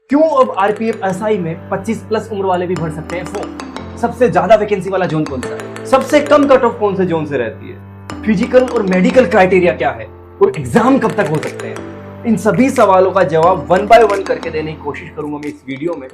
क्यों अब RPF SI में 25 प्लस उम्र वाले भी भर सकते हैं फॉर्म? सबसे ज्यादा वैकेंसी वाला जोन कौन सा है? सबसे कम कट ऑफ कौन से जोन से रहती है? फिजिकल और मेडिकल क्राइटेरिया क्या है? और एग्जाम कब तक हो सकते हैं? इन सभी सवालों का जवाब वन बाय वन करके देने की कोशिश करूंगा मैं इस वीडियो में।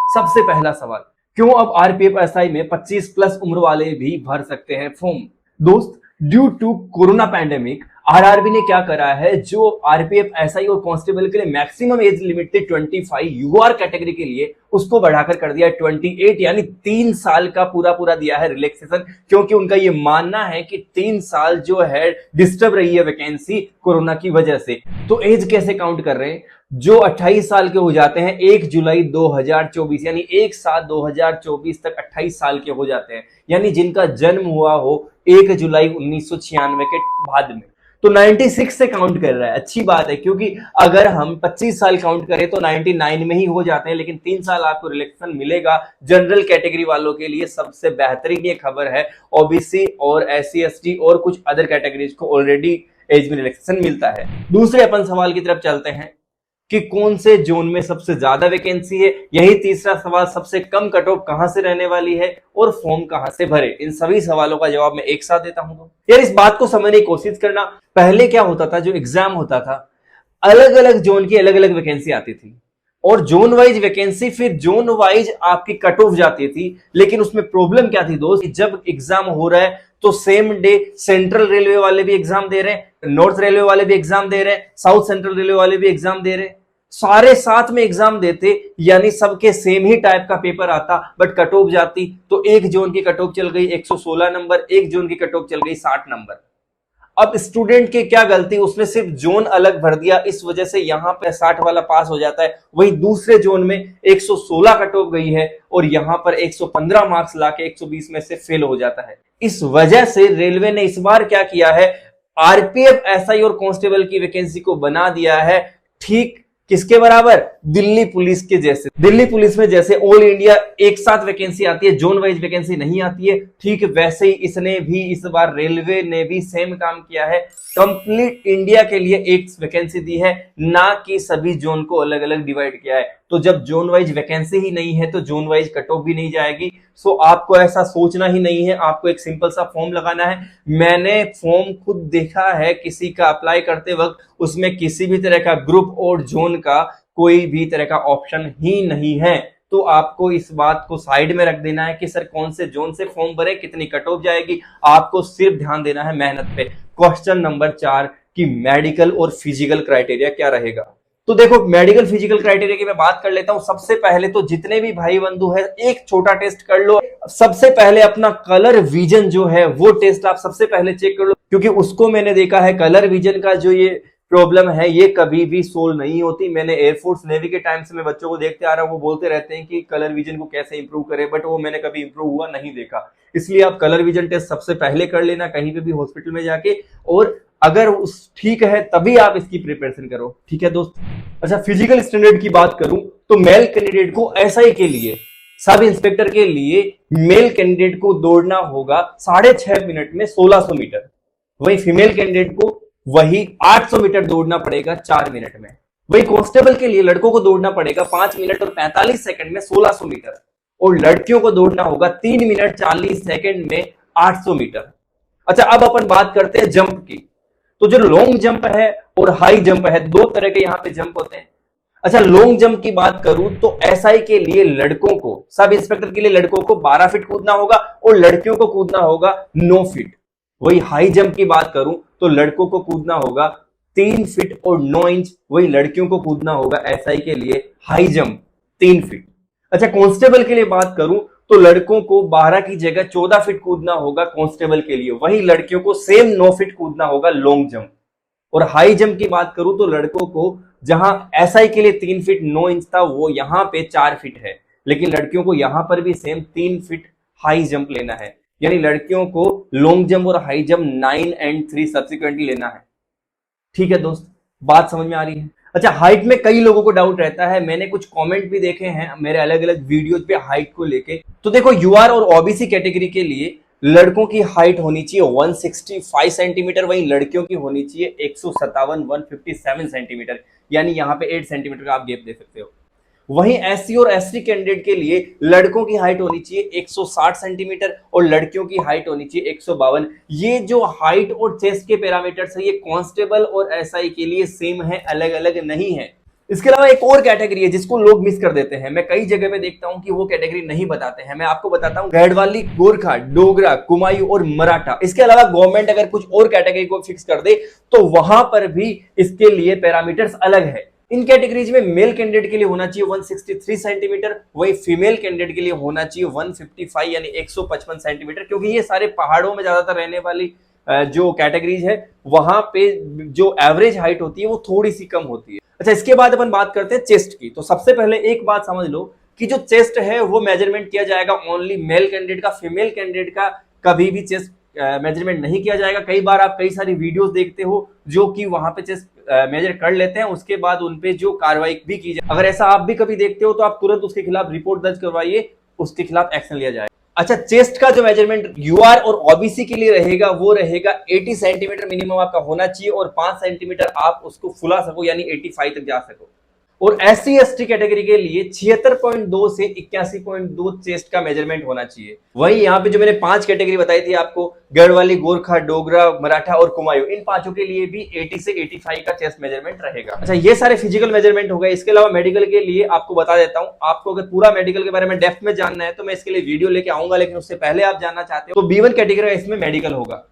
सबसे पहला सवाल, क्यों अब आरपीएफ एसआई में 25 प्लस उम्र वाले भी भर सकते हैं फॉर्म? दोस्त, due to corona pandemic RRB ने क्या करा है, जो आरपीएफ एसआई और कांस्टेबल के लिए मैक्सिमम एज लिमिट थी 25 यूआर कैटेगरी के लिए, उसको बढ़ाकर कर दिया 28, यानी 3 साल का पूरा दिया है रिलैक्सेशन। क्योंकि उनका ये मानना है कि 3 साल जो है डिस्टर्ब रही है वैकेंसी कोरोना की वजह से। तो एज कैसे काउंट कर रहे हैं? जो 28 साल के हो जाते हैं 1 जुलाई 2024, यानी 1/7 2024 तक 28 साल के हो जाते हैं, यानी जिनका जन्म हुआ हो 1 जुलाई 1996 के बाद में, तो 96 से काउंट कर रहा है। अच्छी बात है, क्योंकि अगर हम 25 साल काउंट करें तो 99 में ही हो जाते हैं, लेकिन 3 साल आपको रिलैक्सेशन मिलेगा जनरल कैटेगरी वालों के लिए। सबसे बेहतरीन ये खबर है, ओबीसी और SC ST और कुछ अदर कैटेगरीज को ऑलरेडी एज में रिलैक्सेशन मिलता है। दूसरे अपन सवाल की तरफ चलते हैं कि कौन से जोन में सबसे ज्यादा वैकेंसी है। यही तीसरा सवाल, सबसे कम कट ऑफ कहां से रहने वाली है और फॉर्म कहां से भरे। इन सभी सवालों का जवाब मैं एक साथ देता हूं। यार इस बात को समझने की कोशिश करना, पहले क्या होता था, जो एग्जाम होता था अलग अलग जोन की अलग अलग वैकेंसी आती थी और जोन वाइज वैकेंसी, फिर जोन वाइज आपकी कट ऑफ जाती थी। लेकिन उसमें प्रॉब्लम क्या थी दोस्त, जब एग्जाम हो रहा है तो सेम डे सेंट्रल रेलवे वाले भी एग्जाम दे रहे हैं, नॉर्थ रेलवे वाले भी एग्जाम दे रहे हैं, साउथ सेंट्रल रेलवे वाले भी एग्जाम दे रहे हैं, सारे साथ में एग्जाम देते, यानी सबके सेम ही टाइप का पेपर आता, बट कट ऑफ जाती। तो एक जोन की कट ऑफ चल गई 116 नंबर, एक जोन की कट ऑफ चल गई 60 नंबर। अब स्टूडेंट की क्या गलती, उसने सिर्फ जोन अलग भर दिया, इस वजह से यहां पे 60 वाला पास हो जाता है। वही दूसरे जोन में 116 कट ऑफ गई है और यहां पर 115 मार्क्स लाके 120 में से फेल हो जाता है। इस वजह से रेलवे ने इस बार क्या किया है, आरपीएफ एसआई और कांस्टेबल की वैकेंसी को बना दिया है ठीक किसके बराबर? दिल्ली पुलिस के जैसे। दिल्ली पुलिस में जैसे ऑल इंडिया एक साथ वैकेंसी आती है, जोन वाइज वैकेंसी नहीं आती है, ठीक वैसे ही इसने भी इस बार रेलवे ने भी सेम काम किया है। कंप्लीट इंडिया के लिए एक वैकेंसी दी है, ना कि सभी जोन को अलग अलग डिवाइड किया है। तो जब जोन वाइज वैकेंसी ही नहीं है तो जोन वाइज कट ऑफ भी नहीं जाएगी। सो आपको ऐसा सोचना ही नहीं है, आपको एक सिंपल सा फॉर्म लगाना है। मैंने फॉर्म खुद देखा है किसी का अप्लाई करते वक्त, उसमें किसी भी तरह का ग्रुप और जोन का कोई भी तरह का ऑप्शन ही नहीं है। तो आपको इस बात को साइड में रख देना है कि सर कौन से जोन से फॉर्म भरे, कितनी कट ऑफ जाएगी, आपको सिर्फ ध्यान देना है मेहनत पे। क्वेश्चन नंबर 4 की मेडिकल और फिजिकल क्राइटेरिया क्या रहेगा। तो देखो, मेडिकल फिजिकल क्राइटेरिया की मैं बात कर लेता हूं। सबसे पहले तो जितने भी भाई बंधु है, एक छोटा टेस्ट कर लो। सबसे पहले अपना कलर विजन जो है वो टेस्ट आप सबसे पहले चेक कर लो, क्योंकि उसको मैंने देखा है, कलर विजन का जो ये प्रॉब्लम है ये कभी भी सोल्व नहीं होती। मैंने एयरफोर्स नेवी के टाइम से मैं बच्चों को देखते आ रहा हूँ, वो बोलते रहते हैं कि कलर विजन को कैसे इंप्रूव करें, बट वो मैंने कभी इंप्रूव हुआ नहीं देखा। इसलिए आप कलर विजन टेस्ट सबसे पहले कर लेना कहीं पे भी हॉस्पिटल में जाके, और अगर उस ठीक है तभी आप इसकी प्रिपरेशन करो। ठीक है दोस्त। अच्छा, फिजिकल स्टैंडर्ड की बात करूं तो मेल कैंडिडेट को एसआई के लिए, सब इंस्पेक्टर के लिए मेल कैंडिडेट को दौड़ना होगा 6.5 मिनट में 1600 मीटर। वही फीमेल कैंडिडेट को वही 800 मीटर दौड़ना पड़ेगा 4 मिनट में। वही कांस्टेबल के लिए लड़कों को दौड़ना पड़ेगा 5 मिनट और 45 सेकंड में 1600 मीटर, और लड़कियों को दौड़ना होगा 3 मिनट 40 सेकंड में 800 मीटर। अच्छा, अब अपन बात करते हैं जंप की। तो जो लॉन्ग जंप है और हाई जंप है, दो तरह के यहां पे जंप होते हैं। अच्छा, लॉन्ग जंप की बात करूं तो एसआई के लिए लड़कों को, सब इंस्पेक्टर के लिए लड़कों को 12 फीट कूदना होगा और लड़कियों को कूदना होगा 9 फीट। वही हाई जंप की बात करूं तो लड़कों को कूदना होगा 3 फीट और 9 इंच, वही लड़कियों को कूदना होगा एसआई के लिए हाई जंप 3 फीट। अच्छा, कांस्टेबल के लिए बात करूं तो लड़कों को 12 की जगह 14 फीट कूदना होगा कांस्टेबल के लिए, वही लड़कियों को सेम 9 फीट कूदना होगा लॉन्ग जंप। और हाई जंप की बात करूं तो लड़कों को जहां एसआई के लिए 3 फीट 9 इंच था, वो यहां पे 4 फीट है, लेकिन लड़कियों को यहां पर भी सेम 3 फीट हाई जंप लेना है। यानी लड़कियों को लॉन्ग जंप और हाई जंप 9 और 3 सब्सिक्वेंटली लेना है। ठीक है दोस्त, बात समझ में आ रही है। अच्छा, हाइट में कई लोगों को डाउट रहता है, मैंने कुछ कमेंट भी देखे हैं मेरे अलग अलग वीडियोज पे हाइट को लेके। तो देखो, यूआर और ओबीसी कैटेगरी के लिए लड़कों की हाइट होनी चाहिए 165 सेंटीमीटर, वहीं लड़कियों की होनी चाहिए 157 सेंटीमीटर, यानी यहाँ पे 8 सेंटीमीटर का आप गैप दे सकते हो। वहीं एससी और एसटी कैंडिडेट के लिए लड़कों की हाइट होनी चाहिए 160 सेंटीमीटर और लड़कियों की हाइट होनी चाहिए 152। ये जो हाइट और चेस्ट के पैरामीटर्स है ये कांस्टेबल और एसआई के लिए सेम है, अलग अलग नहीं है। इसके अलावा एक और कैटेगरी है जिसको लोग मिस कर देते हैं, मैं कई जगह पे देखता हूं कि वो कैटेगरी नहीं बताते हैं। मैं आपको बताता हूं, गढ़वाली, गोरखा, डोगरा, कुमायूं और मराठा। इसके अलावा गवर्नमेंट अगर कुछ और कैटेगरी को फिक्स कर दे तो वहां पर भी इसके लिए पैरामीटर्स अलग है। इन कैटेगरीज में मेल कैंडिडेट के लिए होना चाहिए 163 सेंटीमीटर, वही फीमेल कैंडिडेट के लिए होना चाहिए 155 यानी 155 सेंटीमीटर, क्योंकि ये सारे पहाड़ों में ज्यादातर रहने वाली जो कैटेगरीज है वहां पे जो एवरेज हाइट होती है वो थोड़ी सी कम होती है। अच्छा, इसके बाद अपन बात करते हैं चेस्ट की। तो सबसे पहले एक बात समझ लो कि जो चेस्ट है वो मेजरमेंट किया जाएगा ओनली मेल कैंडिडेट का, फीमेल कैंडिडेट का कभी भी चेस्ट मेजरमेंट नहीं किया जाएगा। कई बार आप कई सारी वीडियोस देखते हो जो कि वहां पे चेस्ट मेजर कर लेते हैं, उसके बाद उनपे जो कार्रवाई भी की जाए। अगर ऐसा आप भी कभी देखते हो तो आप तुरंत उसके खिलाफ रिपोर्ट दर्ज करवाइए, उसके खिलाफ एक्शन लिया जाए। अच्छा, चेस्ट का जो मेजरमेंट यूआर और ओबीसी के लिए रहेगा वो रहेगा 80 सेंटीमीटर मिनिमम आपका होना चाहिए और 5 सेंटीमीटर आप उसको फुला सको यानी 85 तक जा सको। और एससी एसटी कैटेगरी के लिए 76.2 से 81.2 चेस्ट का मेजरमेंट होना चाहिए। वही यहाँ पे जो मैंने 5 कैटेगरी बताई थी आपको, गढ़वाली, गोरखा, डोगरा, मराठा और कुमायूं, इन पांचों के लिए भी 80 से 85 का चेस्ट मेजरमेंट रहेगा। अच्छा, ये सारे फिजिकल मेजरमेंट हो गए। इसके अलावा मेडिकल के लिए आपको बता देता हूं, आपको अगर पूरा मेडिकल के बारे में डेप्थ में जानना है तो मैं इसके लिए वीडियो लेके आऊंगा, लेकिन उससे पहले आप जानना चाहते हो तो B1 कैटेगरी इसमें मेडिकल होगा।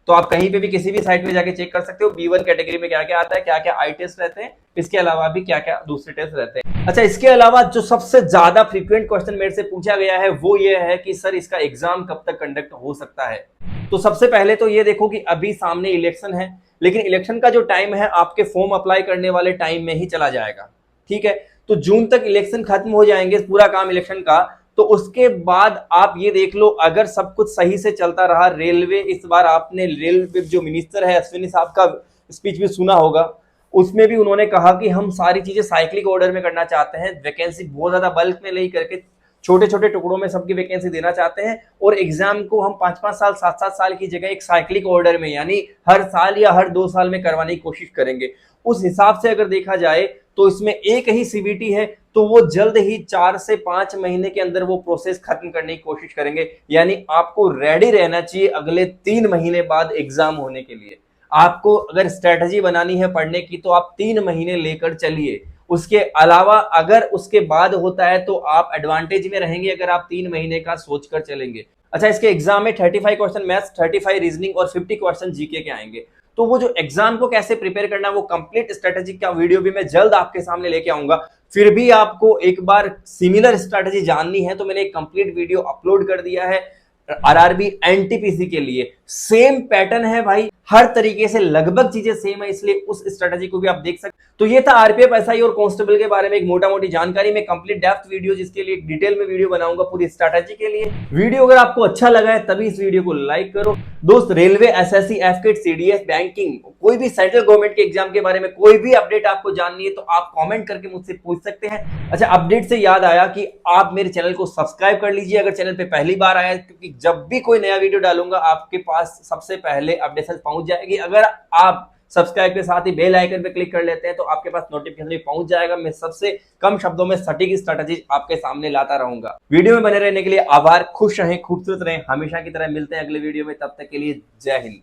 तो आप कहीं पे भी किसी भी साइट में जाके चेक कर सकते हो B1 कैटेगरी में क्या क्या आता है, क्या क्या आई टेस्ट रहते हैं, इसके अलावा भी क्या क्या दूसरे टेस्ट रहते हैं। अच्छा, इसके अलावा जो सबसे ज्यादा फ्रीक्वेंट क्वेश्चन मेरे से पूछा गया है वो ये है कि सर इसका एग्जाम कब तक कंडक्ट हो सकता है। तो सबसे पहले तो ये देखो कि अभी सामने इलेक्शन है, लेकिन इलेक्शन का जो टाइम है आपके फॉर्म अप्लाई करने वाले टाइम में ही चला जाएगा। ठीक है, तो जून तक इलेक्शन खत्म हो जाएंगे, पूरा काम इलेक्शन का। तो उसके बाद आप ये देख लो, अगर सब कुछ सही से चलता रहा, रेलवे इस बार, आपने रेलवे जो मिनिस्टर है अश्विनी साहब का स्पीच भी सुना होगा, उसमें भी उन्होंने कहा कि हम सारी चीजें साइक्लिक ऑर्डर में करना चाहते हैं, वैकेंसी बहुत ज्यादा बल्क में नहीं करके छोटे छोटे टुकड़ों में सबकी वैकेंसी देना चाहते हैं, और एग्जाम को हम 5-5 साल 7-7 साल की जगह एक साइक्लिक ऑर्डर में यानी हर साल या हर 2 साल में करवाने की कोशिश करेंगे। उस हिसाब से अगर देखा जाए तो इसमें एक ही सीबीटी है, तो वो जल्द ही 4 से 5 महीने के अंदर वो प्रोसेस खत्म करने की कोशिश करेंगे। यानी आपको रेडी रहना चाहिए अगले 3 महीने बाद एग्जाम होने के लिए। आपको अगर स्ट्रेटजी बनानी है पढ़ने की तो आप 3 महीने लेकर चलिए। उसके अलावा अगर उसके बाद होता है तो आप एडवांटेज में रहेंगे अगर आप 3 महीने का सोचकर चलेंगे। अच्छा, इसके एग्जाम में 35 क्वेश्चन मैथ्स, 35 रीजनिंग और 50 क्वेश्चन जीके के आएंगे। तो वो जो एग्जाम को कैसे प्रिपेयर करना है वो कंप्लीट स्ट्रेटेजी का वीडियो भी मैं जल्द आपके सामने लेके आऊंगा। फिर भी आपको एक बार सिमिलर स्ट्रेटेजी जाननी है तो मैंने एक कंप्लीट वीडियो अपलोड कर दिया है आरआरबी एनटीपीसी के लिए। सेम पैटर्न है भाई, हर तरीके से लगभग चीजें सेम है, इसलिए उस स्ट्रेटेजी को भी आप देख सकते। तो ये था आरपीएफ एसआई और कांस्टेबल के बारे में एक मोटा मोटी जानकारी में कंप्लीट डेप्थ वीडियो, जिसके लिए डिटेल में वीडियो बनाऊंगा पूरी स्ट्रेटेजी के लिए। वीडियो अगर आपको अच्छा लगा है तभी इस वीडियो को लाइक करो। दोस्त, रेलवे, एसएससी, एफकेट, सीडीएस, बैंकिंग, कोई भी सेंट्रल गवर्नमेंट के एग्जाम के बारे में कोई भी अपडेट आपको जाननी है तो आप कमेंट करके मुझसे पूछ सकते हैं। अच्छा, अपडेट से याद आया कि आप मेरे चैनल को सब्सक्राइब कर लीजिए अगर चैनल पे पहली बार आया है, क्योंकि जब भी कोई नया वीडियो डालूंगा आपके पास सबसे पहले अपडेशन पहुंच जाएगी। अगर आप सब्सक्राइब के साथ ही बेल आइकन पे क्लिक कर लेते हैं तो आपके पास नोटिफिकेशन भी पहुंच जाएगा। मैं सबसे कम शब्दों में सटीक स्ट्रेटजी आपके सामने लाता रहूंगा। वीडियो में बने रहने के लिए आभार। खुश रहें, खूबसूरत रहें, हमेशा की तरह मिलते हैं अगले वीडियो में। तब तक के लिए जय हिंद।